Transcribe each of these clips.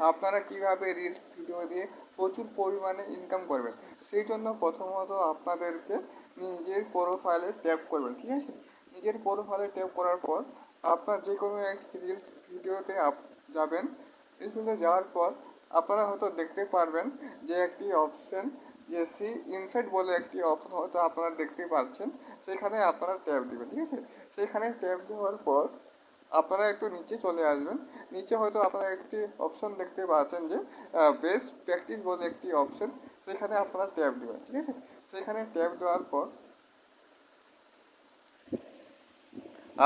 আপনারা কিভাবে reels video দিয়ে প্রচুর পরিমাণে ইনকাম করবেন। সেই জন্য প্রথমত আপনাদেরকে নিজের প্রোফাইলে ট্যাপ করবেন, ঠিক আছে। নিজের প্রোফাইলে ট্যাপ করার পর আপনার যে কোনো একটি রিলস ভিডিওতে যাবেন। রিলস ভিডিও যাওয়ার পর আপনারা হয়তো দেখতে পারবেন যে একটি অপশন, যে সি ইনসাইট বলে একটি অপশন হয়তো আপনারা দেখতে পাচ্ছেন। সেখানে আপনারা ট্যাপ দেবেন, ঠিক আছে। সেখানে ট্যাপ দেওয়ার পর আপনারা একটু নিচে চলে আসবেন। নিচে হয়তো আপনারা একটি অপশন দেখতে পাচ্ছেন যে বেস্ট প্র্যাকটিস বলে একটি অপশন। সেখানে আপনারা ট্যাপ দেবেন, ঠিক আছে। সেখানে ট্যাপ দেওয়ার পর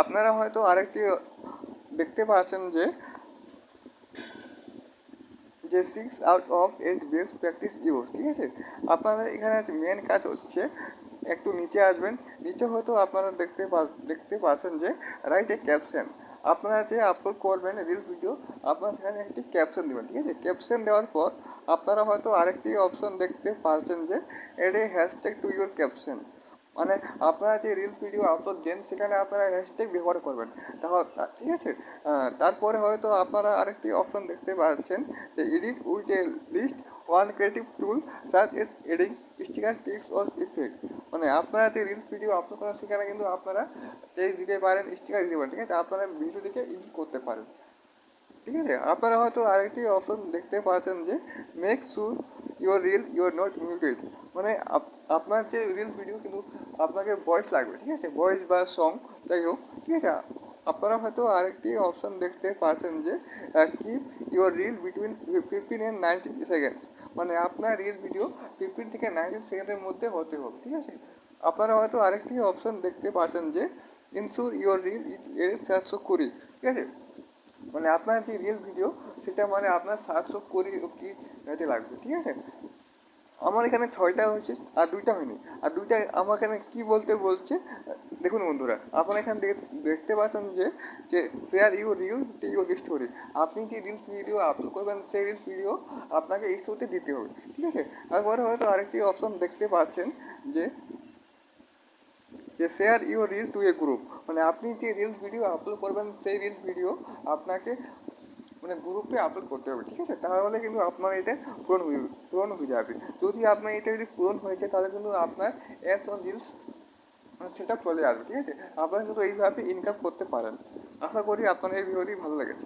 আপনারা হয়তো আরেকটি দেখতে পাচ্ছেন যে 6 out of 8 best practice use, ঠিক আছে। আপনাদের এখানে মেন কাজ হচ্ছে একটু নিচে আসবেন। নিচে হয়তো আপনারা দেখতে পাচ্ছেন যে রাইট এ ক্যাপশন। আপনারা যে আপলোড করবেন রিলস ভিডিও, আপনারা সেখানে একটি ক্যাপশন দেবেন, ঠিক আছে। ক্যাপশন দেওয়ার পর আপনারা হয়তো আরেকটি অপশন দেখতে পাচ্ছেন যে add a hashtag to your caption. মানে আপনারা যে রিলস ভিডিও আপলোড দেন সেখানে আপনারা হ্যাশট্যাগ ব্যবহার করবেন, তাহলে ঠিক আছে। তারপরে হয়তো আপনারা আরেকটি অপশন দেখতে পাচ্ছেন যে edit with at least one creative tool সার্চ as adding sticker text or effect. মানে আপনারা যে রিলস ভিডিও আপলোড করেন সেখানে কিন্তু আপনারা টেক্সট দিতে পারেন, স্টিকার দিতে পারেন, ঠিক আছে। আপনারা ভিডিও থেকে এডিট করতে পারেন, ঠিক আছে। আপনারা হয়তো আরেকটি অপশন দেখতে পাচ্ছেন যে make sure you're really you're not muted. মানে আপনার যে রিল ভিডিও কিন্তু আপনাকে ভয়েস লাগবে, ঠিক আছে, ভয়েস বা সং যাই হোক, ঠিক আছে। আপনারা হয়তো আরেকটি অপশন দেখতে পাচ্ছেন যে keep your reel between 15 and 90 seconds. মানে আপনার রিল ভিডিও 15 থেকে 90 সেকেন্ডের মধ্যে হতে হবে, ঠিক আছে। আপনারা হয়তো আরেকটি অপশন দেখতে পাচ্ছেন যে ইনসুর ইউর রিল এর 720, ঠিক আছে। মানে আপনার যে রিয়েল ভিডিও সেটা মানে আপনার 720 কি রেটে লাগবে, ঠিক আছে। আমার এখানে 6টা হয়েছে আর 2টা হয়নি। আর 2টা আমার এখানে কী বলছে দেখুন বন্ধুরা, আপনারা এখানে দেখতে পাচ্ছেন যে share your reel to your story. আপনি যে রিলস ভিডিও আপলোড করবেন সেই রিলস ভিডিও আপনাকে স্টোরিতে দিতে হবে, ঠিক আছে। তারপরে হয়তো আরেকটি অপশন দেখতে পাচ্ছেন যে share your reel two A group. মানে আপনি যে রিলস ভিডিও আপলোড করবেন সেই রিলস ভিডিও আপনাকে মানে গ্রুপে আপলোড করতে হবে, ঠিক আছে। তাহলে কিন্তু আপনার এটা পূরণ হয়ে যাবে। যদি আপনার এটা যদি পূরণ হয়েছে তাহলে কিন্তু আপনার অ্যাডস অন রিলস সেটা চলে আসবে, ঠিক আছে। আপনারা কিন্তু এইভাবে ইনকাম করতে পারেন। আশা করি আপনার এই ভিডিওটি ভালো লেগেছে।